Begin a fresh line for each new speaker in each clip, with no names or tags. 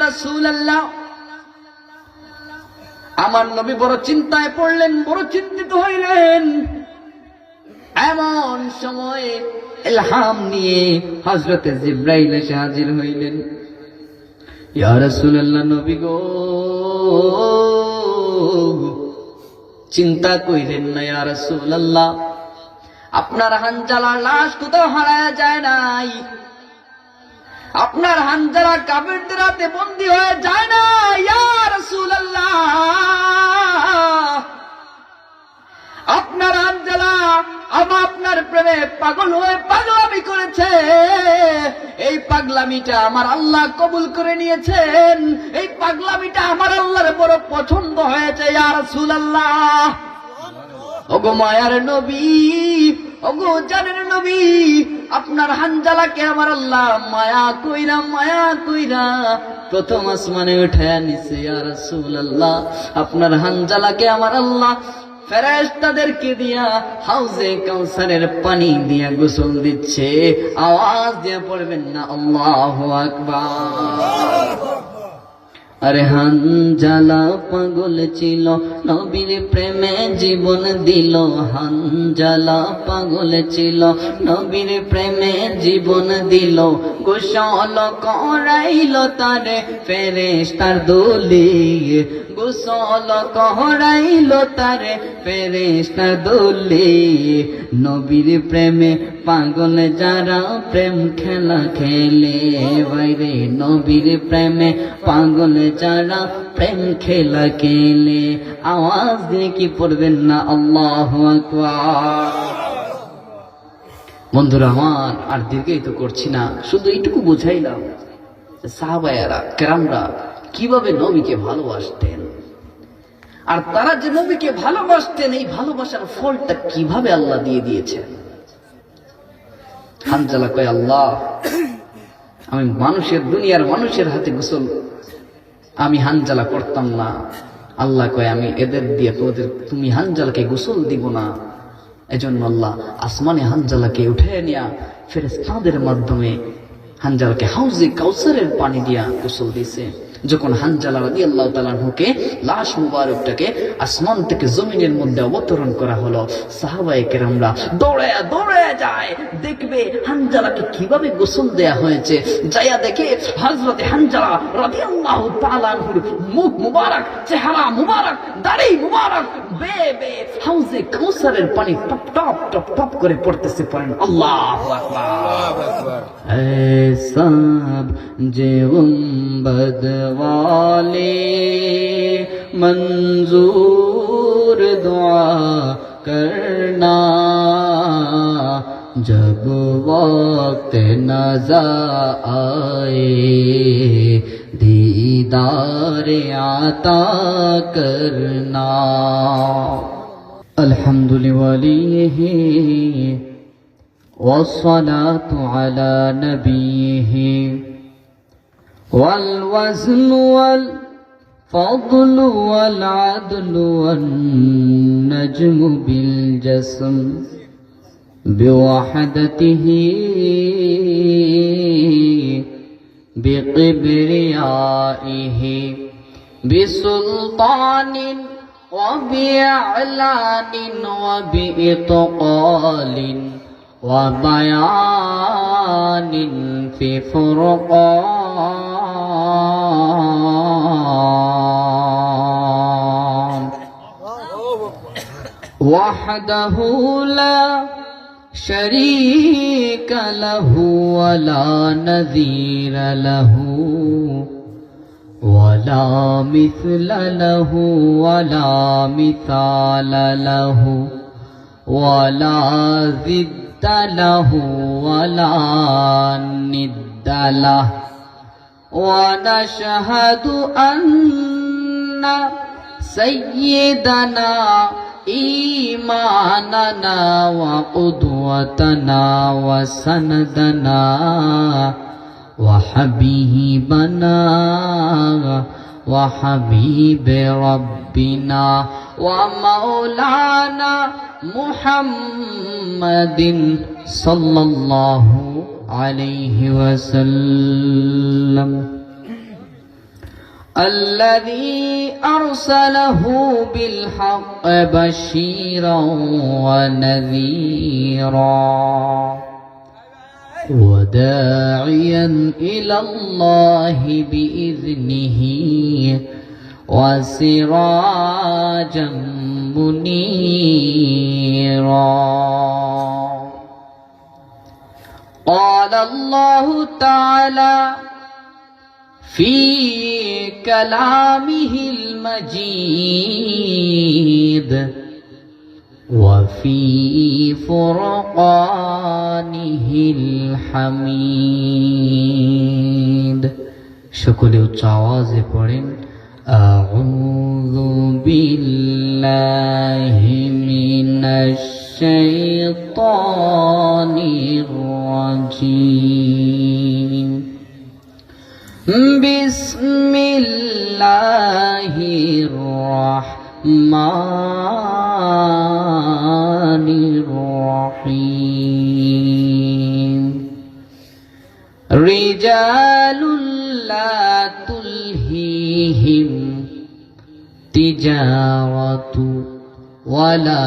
রাসূলুল্লাহ, আমার নবী বড় চিন্তায় পড়লেন, বড় চিন্তিত হইলেন। এমন সময় ইলহাম নিয়ে হযরতে জিবরাইল এসে হাজির হইলেন। ইয়া রাসূলুল্লাহ, নবী গো, চিন্তা কইরেন না ইয়া রাসূলুল্লাহ, আপনার হানজালার লাশ কোথাও হারায়া যায় নাই, আপনার হানজালা কাফেরদের হাতে বন্দী হয়ে যায় না। ইয়া রাসূলুল্লাহ, আপনার হানজালা আপনার প্রেমে পাগল হয়ে পাগলামি করেছে, এই পাগলামিটা আমার আল্লাহ কবুল করে নিয়েছেন, এই পাগলামিটা আমার আল্লাহর বড় পছন্দ হয়েছে। ইয়া রাসূলুল্লাহ, ওগো মায়ার নবী, ওগো জানের নবী, আপনার হানজালাকে আমার আল্লাহ মায়া কইরা প্রথম আসমানে উঠায়া নিছে। ইয়া রাসূলুল্লাহ, আপনার হানজালাকে আমার আল্লাহ ফেরেশতাদেরকে দিয়া হাউজে কাউসারের পানি দিয়া গোসল দিচ্ছে। আওয়াজ দিয়ে পড়বেন না আল্লাহু আকবার। আরে হানজালা পাগল ছিল, নবীর প্রেমে জীবন দিল। হানজালা পাগল ছিল, নবীর প্রেমে জীবন দিল। গোসল করাইল তারে ফেরেশতার দলে, গোসল করাইল তারে ফেরেশতার দলে। নবীর প্রেমে পাগল যারা প্রেম খেলা খেলে, বাইরে নবীর প্রেমে পাগল যারা প্রেম খেলা খেলে। আওয়াজ দিয়ে কি পড়বেন না আল্লাহু আকবার। বন্ধুরা আমার, আর দীর্ঘায়িত করছি না, শুধু এইটুকু বুঝাইলাম সাহাবায়েরা কেরামরা কিভাবে নবীকে ভালোবাসতেন, আর তারা যে নবীকে ভালোবাসতেন এই ভালোবাসার ফলটা কিভাবে আল্লাহ দিয়ে দিয়েছেন। হানজালা কয়, আল্লাহ, আমি দুনিয়ার মানুষের হাতে গোসল আমি হানজালা করতাম না। আল্লাহ কয়, আমি এদের দিয়ে তুমি হানজালাকে গোসল দিব না। এজন্য আল্লাহ আসমানে হানজালাকে উঠে নিয়া ফেরেশতাদের মাধ্যমে হানজালাকে হাউজে কাউসারের পানি দিয়া গোসল দিয়েছে। যখন হানজালা রাদিয়াল্লাহু তাআলা আনহুকে লাশ মুবারকটাকে আসমান থেকে জমিনের মধ্যে অবতরণ করা হলো, সাহাবায়ে কেরামরা দৌড়ে যায়, দেখবে হানজালাকে কিভাবে গোসল দেয়া হয়েছে। যাইয়া দেখে হযরতে হানজালা রাদিয়াল্লাহু তাআলা আনহুর মুখ মুবারক, চেহারা মুবারক, দাড়ি মুবারক বেয়ে হাউজে কাউসারের পানি টপ টপ টপ টপ করে পড়তেছে। পড়েন আল্লাহু আকবার। সব যে গুম্বদ वाले मंजूर दुआ करना, जब वक्त नज़र आए दीदार आता करना। अल्हम्दुलिल्लाह वस्सलातु अला नबीही والوزن والفضل والعدل والنجم بالجسم بوحدته بقبريائه بسلطان وبإعلان وبإطقال وبيان في فرقان وحده لا شريك له ولا نذير له ولا مثل له ولا مثال له ولا ضد له ولا ند له ونشهد أن سيدنا إيماننا وقدوتنا وسندنا وحبيبنا وحبيب ربنا ومولانا محمد صلى الله عليه وسلم الذي أرسله بالحق بشيرا ونذيرا وداعيا إلى الله بإذنه وسراجا منيرا. قال الله تعالى في كلامه المجيد وفي فرقانه الحميد. সকলে উচ্চ আওয়াজে পড়েন আউযু বিল্লাহি মিনাশ শাইতানির রাজীম। বিসমিল্লাহির রাহমানির রহিম। রিজালুল লা তুলহিহিম তিজারাতু ওয়ালা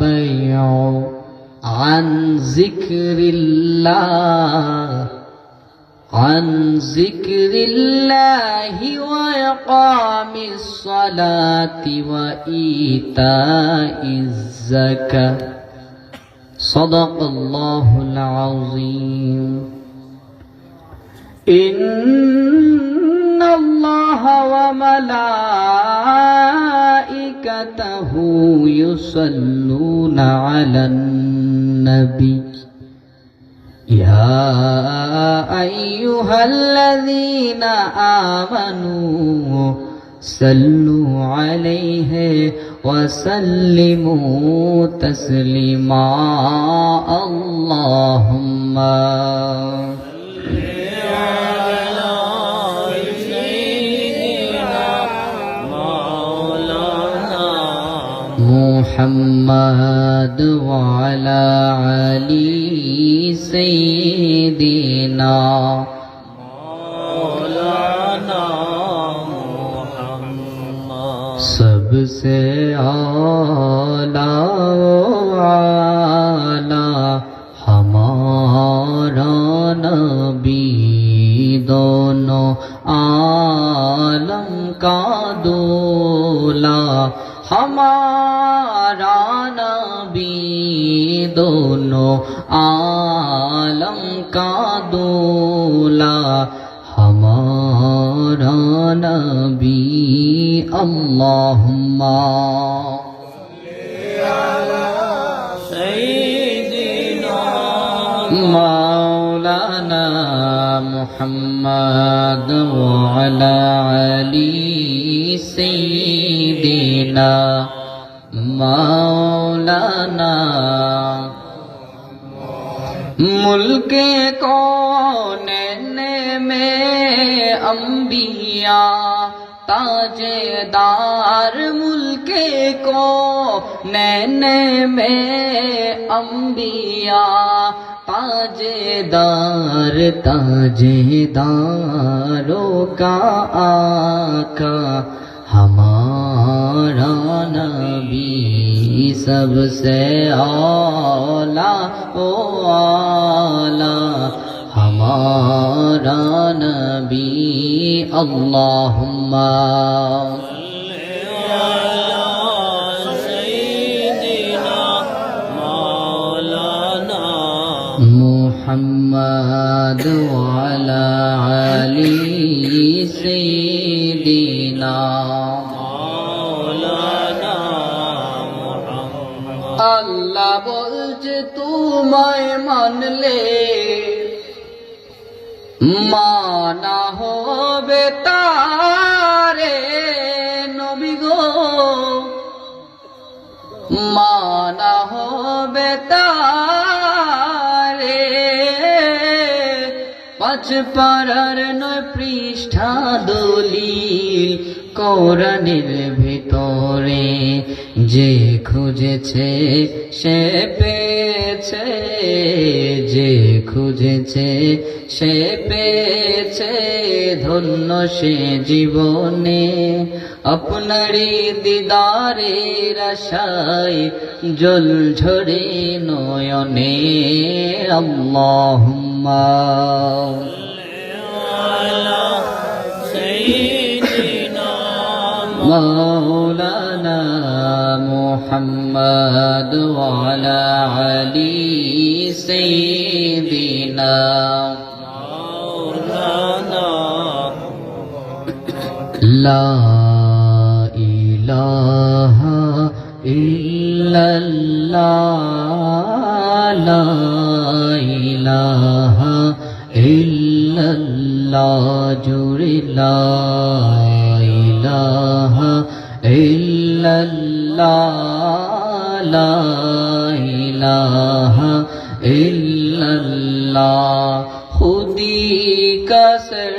বাইউ আন যিকরিল্লাহ عن ذكر الله وإقام الصلاة وإيتاء الزكاة. صدق الله العظيم. إن الله وملائكته يصلون على النبي يا أيها الذين آمنوا صلوا عليه وسلموا تسليما. اللهم محمد وعلى علي سيدنا مولانا محمد. सबसे आला आला हमारा नबी दोनों आलम का दूल्हा. हमारा नबी दोनों आलम का दूल्हा. हमारा नबी अल्लाहुम्मा सय्यिदिना मौलाना मुहम्मद व अला अली सय्यिदिना मौलाना. मुल्के कौनैन में अंबिया ताजेदार. मुल्के कौनैन में अंबिया ताजेदार. ताजेदारों का आका हमारा नबी सबसे आला ओ आला. हमारा नबी अल्लाहुम्मा मुहम्मद वाला अली सय्यिदिना मौलाना मुहम्मद. अल्लाह बोलছে তোমায় মানলে মানা হবে তারে নবী গো. মানা হবে তারে. পাঁচ পারার 9 পৃষ্ঠ মিঠা দলিল কোরআনের ভিতরে, যে খুঁজেছে সে পেয়েছে, যে খুঁজেছে সে পেয়েছে, ধন্য সে জীবনে। আপনারই দিদারের আশায় জল ঝরে নয়নে। আল্লাহুম্মা মাওলানা মুহাম্মদ ওয়া আলা আলি সাইয়্যিদিনা মাওলানা। লা ইলাহা ইল্লাল্লাহ, লা ইলাহা ইল্লাল্লাহ, জুড়ে লা ইলাহা ইল্লাল্লাহ, লা ইলাহা ইল্লাল্লাহ। খুদি কা সর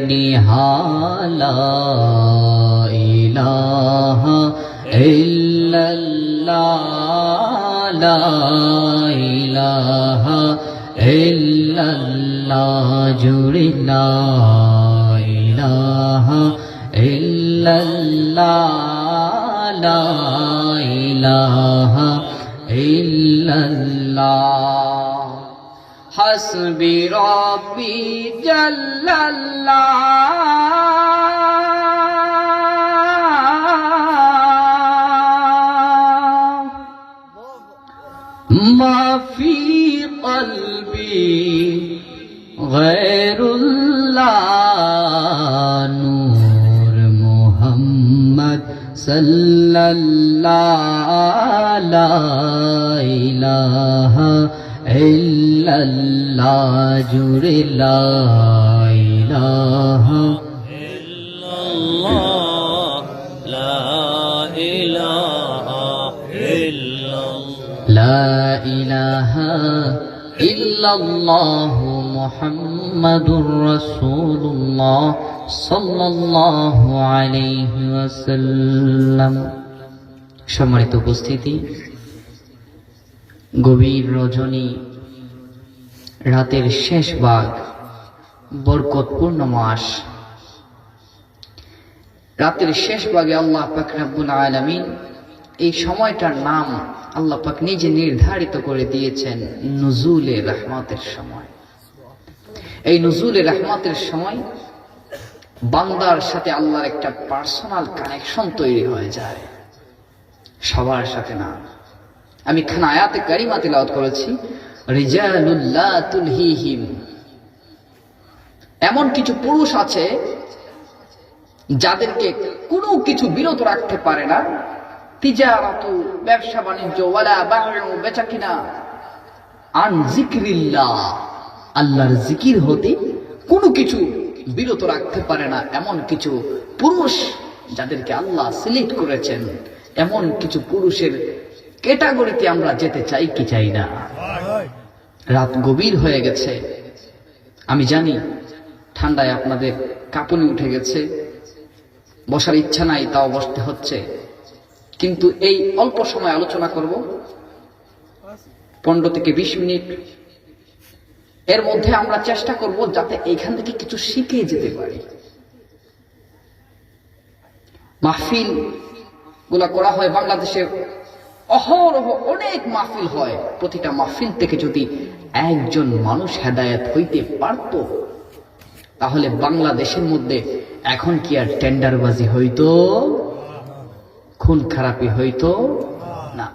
নিহালা, ইলাহা ইল্লাল্লাহ, লা ইলাহা ইল্লাল্লাহ, জুড়ে লা ইলাহা ইল্লাল্লাহ, লা ইলাহা ইল্লাল্লাহ। হাসবি রাব্বি জাল্লাল্লাহ, মা ফি কলবি গায়রুল্লাহ, নূর মুহাম্মদ সাল্লাল্লাহ, লা ইলাহা ইল্লাল্লাহ, জুড়ে লা ইলাহা ইল্লাল্লাহ, লা ইলাহা ইল্লাল্লাহ, লা ইলাহা ইল্লাল্লাহ মুহাম্মাদুর রাসূলুল্লাহ সাল্লাল্লাহু আলাইহি ওয়াসাল্লাম। সম্মানিত উপস্থিতি, গভীর রজনী, রাতের শেষ ভাগ, বরকতপূর্ণ মাস। রাতের শেষ ভাগে আল্লাহ পাক রব্বুল আলামিন এই সময়টার নাম আল্লাহ পাক নিজে নির্ধারিত করে দিয়েছেন নুজুলে রহমতের সময়। এই নুজুলে রহমতের সময় বান্দার সাথে আল্লাহর একটা পার্সোনাল কানেকশন তৈরি হয়ে যায়, সবার সাথে না। আমি খানা আয়াতে কারিমা তিলাওয়াত করেছি, রিজালুল লা তুলহিহিম, এমন কিছু পুরুষ আছে যাদেরকে কোনো কিছু বিরত রাখতে পারে না। তিজারাতু, ব্যবসা বাণিজ্য, ওয়ালা বায়উ, বেচা কিনা, আন যিকরিল্লাহ, আল্লাহর জিকির হতে কোনো কিছু বিরত রাখতে পারে না। এমন কিছু পুরুষ যাদেরকে আল্লাহ সিলেক্ট করেছেন, এমন কিছু পুরুষের ক্যাটাগরিতে আমরা যেতে চাই কি চাই না? রাত গভীর হয়ে গেছে, আমি জানি ঠান্ডায় আপনাদের কাঁপুনি উঠে গেছে, বসার ইচ্ছা নাই, তাও বসতে হচ্ছে। কিন্তু এই অল্প সময় আলোচনা করব, 15 থেকে 20 মিনিট। এর মধ্যে আমরা চেষ্টা করব যাতে এইখান থেকে কিছু শিখে যেতে পারি। মাহফিল গুলা করা হয় বাংলাদেশে, অহরহ অনেক মাহফিল হয়। প্রতিটা মাহফিল থেকে যদি একজন মানুষ হেদায়েত হইতে পারত, তাহলে বাংলাদেশের মধ্যে এখন কি আর টেন্ডারবাজি হইতো, খুন খারাপি হইতো না।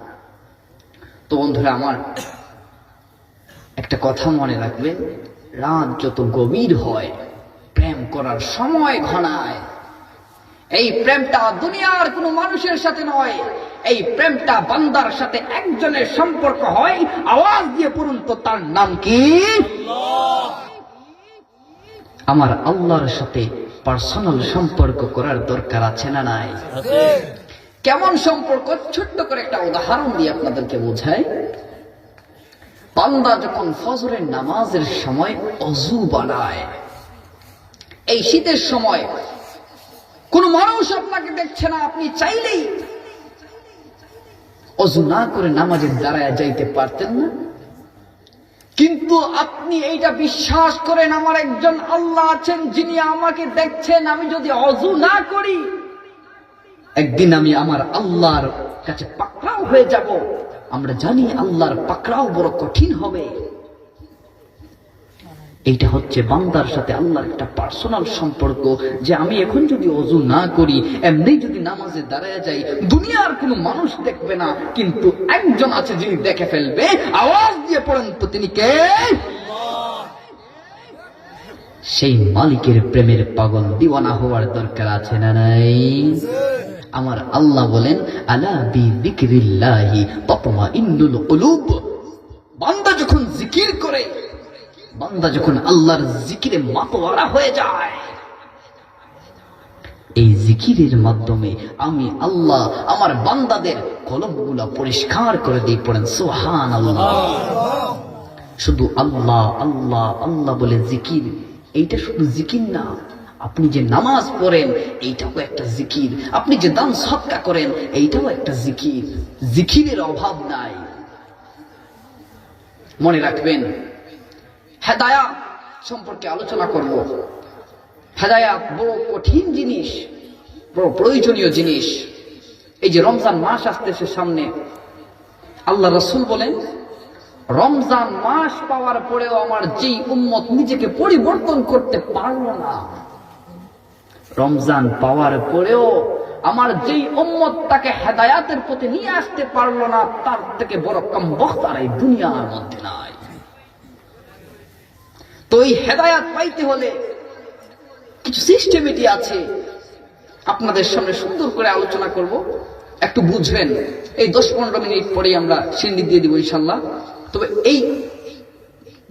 তো বন্ধুরা আমার, একটা কথা মনে রাখবে, রাত যত গভীর হয় প্রেম করার সময় ঘনায়। এই প্রেমটা দুনিয়ার কোনো মানুষের সাথে নয়, এই প্রেমটা বান্দার সাথে একজনের সম্পর্ক হয়। আওয়াজ দিয়ে পড়ুন তো, তার নাম কি? আমার আল্লাহর সাথে পার্সোনাল সম্পর্ক করার দরকার আছে না নাই? কেমন সম্পর্ক? ছোট্ট করে একটা উদাহরণ দিয়ে আপনাদেরকে বোঝাই। বান্দা যখন ফজরের নামাজের সময় অজু বানায়, এই শীতের সময় কোন মানুষ আপনাকে দেখছে না, আপনি চাইলেই ওযু না করে নামাজে দাঁড়ায় যাইতে পারতেন না, কিন্তু আপনি এইটা বিশ্বাস করেন আমার একজন আল্লাহ আছেন যিনি আমাকে দেখছেন, আমি যদি ওযু না করি একদিন আমি আমার আল্লাহর কাছে পাকড়াও হয়ে যাব। আমরা জানি আল্লাহর পাকড়াও বড় কঠিন হবে। এইটা হচ্ছে বান্দার সাথে আল্লাহর একটা পার্সোনাল সম্পর্ক, যে আমি এখন যদি ওযু না করি, এমনি যদি নামাজে দাঁড়ায় যাই, দুনিয়ার কোনো মানুষ দেখবে না, কিন্তু একজন আছে যিনি দেখে ফেলবে। আওয়াজ দিয়ে পড়েন তো তিনি কে? সেই মালিকের প্রেমের পাগল দিওয়ানা হওয়ার দরকার আছে না নাই? আমার আল্লাহ বলেন, আলা বিযিকরিল্লাহি তাতমাইন্নুল কুলুব। বান্দা যখন জিকির করে, বান্দা যখন আল্লাহর জিকিরে মাতোয়ারা হয়ে যায়, এই জিকিরের মাধ্যমে আমি আল্লাহ আমার বান্দাদের কলবগুলা পরিষ্কার করে দিই। পড়েন সুবহানাল্লাহ। শুধু আল্লাহ আল্লাহ আল্লাহ বলে জিকির, এইটা শুধু জিকির না, আপনি যে নামাজ পড়েন এইটাও একটা জিকির, আপনি যে দান সদকা করেন এইটাও একটা জিকির। জিকিরের অভাব নাই। মনে রাখবেন, হেদায়াত সম্পর্কে আলোচনা করব। হেদায়াত বড় কঠিন জিনিস, বড় প্রয়োজনীয় জিনিস। এই যে রমজান মাস আসতেছে সামনে, আল্লাহ রাসূল বলেন, রমজান মাস পাওয়ার পরেও আমার যেই উম্মত নিজেকে পরিবর্তন করতে পারল না, রমজান পাওয়ার পরেও আমার যেই উম্মত তাকে হেদায়াতের পথে নিয়ে আসতে পারলো না, তার থেকে বড় কমবখত আর এই দুনিয়ার মধ্যে নাই। তো এই হেদায়াত পাইতে হলে কিছু সিস্টেমেটি আছে, আপনাদের সামনে সুন্দর করে আলোচনা করব, একটু বুঝবেন। এই 10-15 মিনিট পরেই আমরা সিন্ডি দিয়ে দিব ইনশাল্লাহ। তবে এই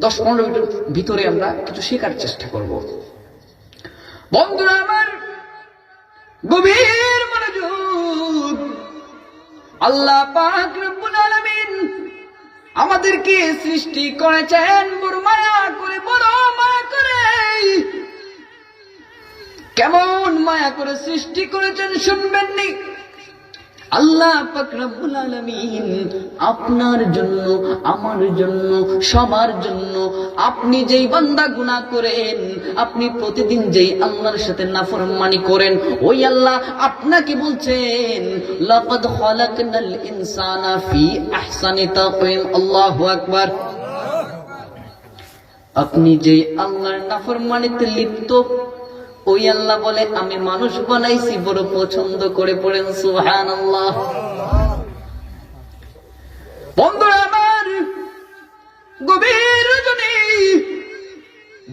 10-15 মিনিটের ভিতরে আমরা কিছু শেখার চেষ্টা করব। বন্ধুরা আমার, গভীর মনোযোগ। আল্লাহ পাক রব্বুল আলামিন আমাদেরকে সৃষ্টি করেছেন বড় মায়া করে, বড় মায়া করে। কেমন মায়া করে সৃষ্টি করেছেন শুনবেন নি? আল্লাহ পাক রব্বুল আলামিন আপনার জন্য, আমার জন্য, সবার জন্য, আপনি যেই বান্দা গুনাহ করেন, আপনি প্রতিদিন যেই আল্লাহর সাথে নাফরমানি করেন, ওই আল্লাহ আপনাকে বলছেন, লাকাদ খালাকনাল ইনসানা ফি আহসানি তাকওয়িম। আল্লাহু আকবার। আপনি যেই আল্লাহর নাফরমানিতে লিপ্ত, ওই আল্লাহ বলে আমি মানুষ বানাইছি বড় পছন্দ করে। পড়েন সুবহানাল্লাহ। বন্ধুরা আমার, গভীর রজনী,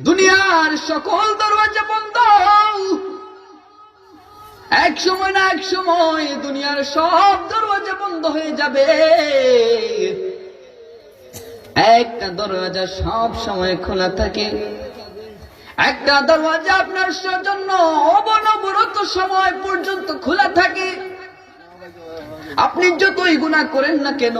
দুনিয়ার সকল দরওয়াজা বন্ধ। এক সময় না এক সময় দুনিয়ার সব দরওয়াজা বন্ধ হয়ে যাবে। একটা দরওয়াজা সব সময় খোলা থাকে, একটা দরওয়াজা আপনার জন্য অনবরত সময় পর্যন্ত খোলা থাকে। আপনি যতই গুনাহ করেন না কেন,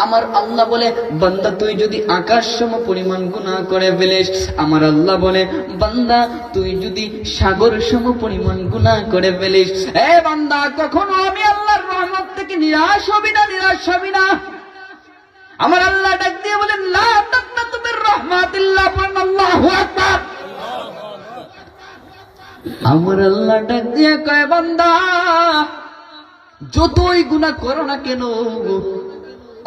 আমার আল্লাহ বলে, বান্দা তুই যদি আকাশ সম পরিমাণ গুনাহ করে ফেলিস, আমার আল্লাহ বলে, বান্দা তুই যদি সাগর সম পরিমাণ গুনাহ করে ফেলিস, এ বান্দা কখনো আমি আল্লাহর রহমত থেকে নিরাশ হবি না, নিরাশ হবি না। আমার আল্লাহ ডাক দিয়ে বলেন, লা তাকনাতু মির রাহমাতিল্লাহ। আল্লাহু আকবার। আমার আল্লাহ ডাক দিয়ে কয়, বান্দা যতই গুনাহ করো না কেন,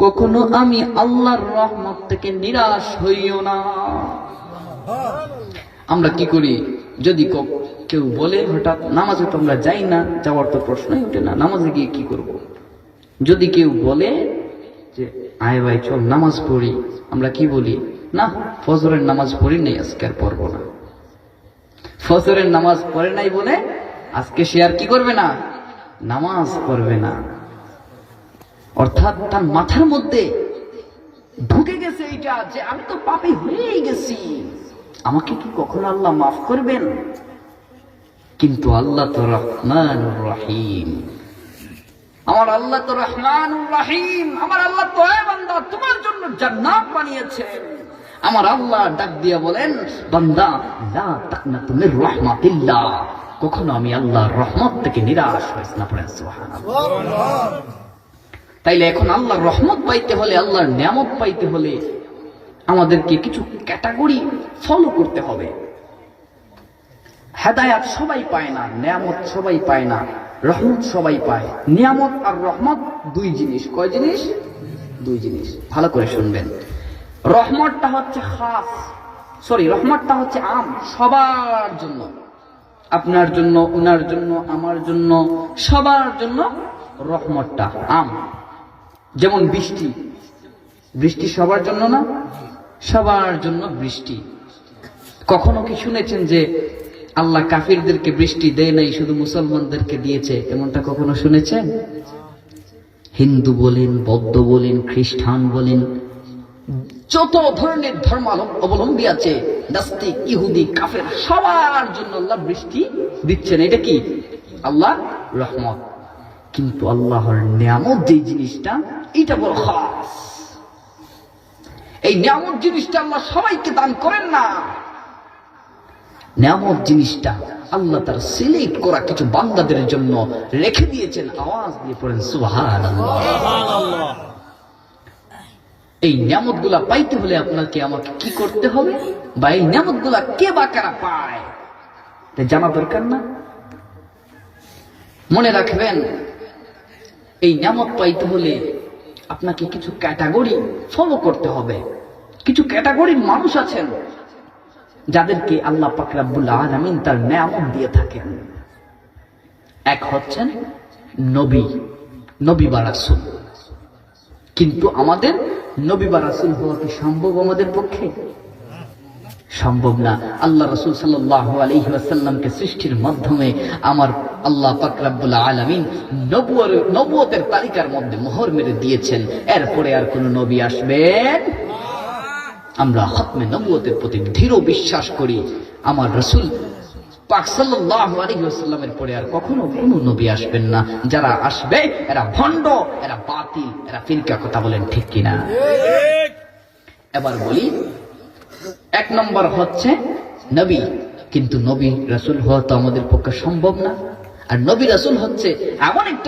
কখনো আমি আল্লাহর রহমত থেকে নিরাশ হইও না। আমরা কি করি, যদি কেউ বলে হঠাৎ নামাজে তো আমরা যাই না, যাওয়ার তো প্রশ্নই ওঠে না, নামাজে গিয়ে কি করব। যদি কেউ বলে যে আয় ভাই চল নামাজ পড়ি, আমরা কি বলি, না ফজরের নামাজ পড়ি নাই, আজকে আর পড়বো না। ফজরের নামাজ পড়ে নাই বলে আজকে সে আর কি করবে না, নামাজ পড়বে না। অর্থাৎ তার মাথার মধ্যে ঢুকে গেছে এইটা, যে আমি তো পাপী হয়েই গেছি, আমাকে কি কখনো আল্লাহ মাফ করবেন? কিন্তু আল্লাহ তো রহমানুর রহিম। আমার আল্লাহ তো রহমানুর রহিম। আমার আল্লাহ তো, এ বান্দা তোমার জন্য জান্নাত বানিয়েছেন, আমার আল্লাহ ডাক দিয়া বলেন, বান্দা লা তাকনাতু মির রাহমাতিল্লাহ, কখনো আমি আল্লাহর রহমত থেকে নিরাশ হইস না। পড়েন সুবহানাল্লাহ। তাইলে এখন আল্লাহর রহমত পাইতে হলে, আল্লাহর নিয়ামত পাইতে হলে আমাদেরকে কিছু ক্যাটাগরি ফলো করতে হবে। হেদায়াত সবাই পায় না, নিয়ামত সবাই পায় না, রহমত সবাই পায়। নিয়ামত আর রহমত দুই জিনিস। কয় জিনিস? দুই জিনিস। ভালো করে শুনবেন। রহমতটা হচ্ছে খাস, রহমতটা হচ্ছে আম, সবার জন্য, আপনার জন্য, উনার জন্য, আমার জন্য, সবার জন্য রহমতটা আম। যেমন বৃষ্টি, বৃষ্টি সবার জন্য না? সবার জন্য বৃষ্টি। কখনো কি শুনেছেন যে আল্লাহ কাফিরদেরকে বৃষ্টি দেয় নাই, শুধু মুসলমানদেরকে দিয়েছে? এমনটা কখনো শুনেছেন? হিন্দু বলেন, বৌদ্ধ বলেন, খ্রিস্টান বলেন, যত ধরনের ধর্ম অবলম্বী আছে, নাস্তিক, ইহুদি, কাফের, সবার জন্য আল্লাহ বৃষ্টি দিচ্ছেন। এটা কি? আল্লাহ রহমত। কিন্তু আল্লাহর নিয়ামত যে জিনিসটা, এটা বড় খাস। এই নিয়ামত জিনিসটা আল্লাহ সবাইকে দান করেন না। নিয়ামত জিনিসটা আল্লাহ তার সিলেক্ট করা কিছু বান্দাদের জন্য রেখে দিয়েছেন। আওয়াজ দিয়ে পড়েন সুবহানাল্লাহ। এই নিয়ামত গুলা পাইতে হলে আপনাকে আমাকে কি করতে হবে, বা এই নিয়ামত গুলা কে বা কারা পায় জানা দরকার না? মনে রাখবেন, এই নিয়ামত পাইতে হলে আপনাকে কিছু ক্যাটাগরি ফলো করতে হবে। কিছু ক্যাটাগরির মানুষ আছেন যাদেরকে আল্লাহ পাক রব্বুল আলামিন তার নিয়ামত দিয়ে থাকেন। এক হচ্ছেন নবী, নবী বা রাসূল। কিন্তু আমাদের নবী বা রাসূল হওয়া কি সম্ভব আমাদের পক্ষে? সম্ভব না। আল্লাহ রাসূল সাল্লাল্লাহু আলাইহি ওয়াসাল্লামকে সৃষ্টির মাধ্যমে আমার আল্লাহ পাক রব্বুল আলামিন নবুয়তের তালিকার মধ্যে মোহর মেরে দিয়েছেন। এরপরে আর কোন নবী আসবেন? আমরা খতমে নবুয়তের প্রতি দৃঢ় বিশ্বাস করি। আমার রাসূল পাক সাল্লাল্লাহু আলাইহি ওয়াসাল্লামের পরে আর কখনো কোনো নবী আসবেন না। যারা আসবে এরা ভণ্ড, এরা বাতিল, এরা ফিরকা। কথা বলেন ঠিক কিনা? এবার বলি, এক নম্বর হচ্ছে নবী। কিন্তু নবী রাসূল হওয়া তো আমাদের পক্ষে সম্ভব না। আর নবী রাসূল হচ্ছে এমন একটা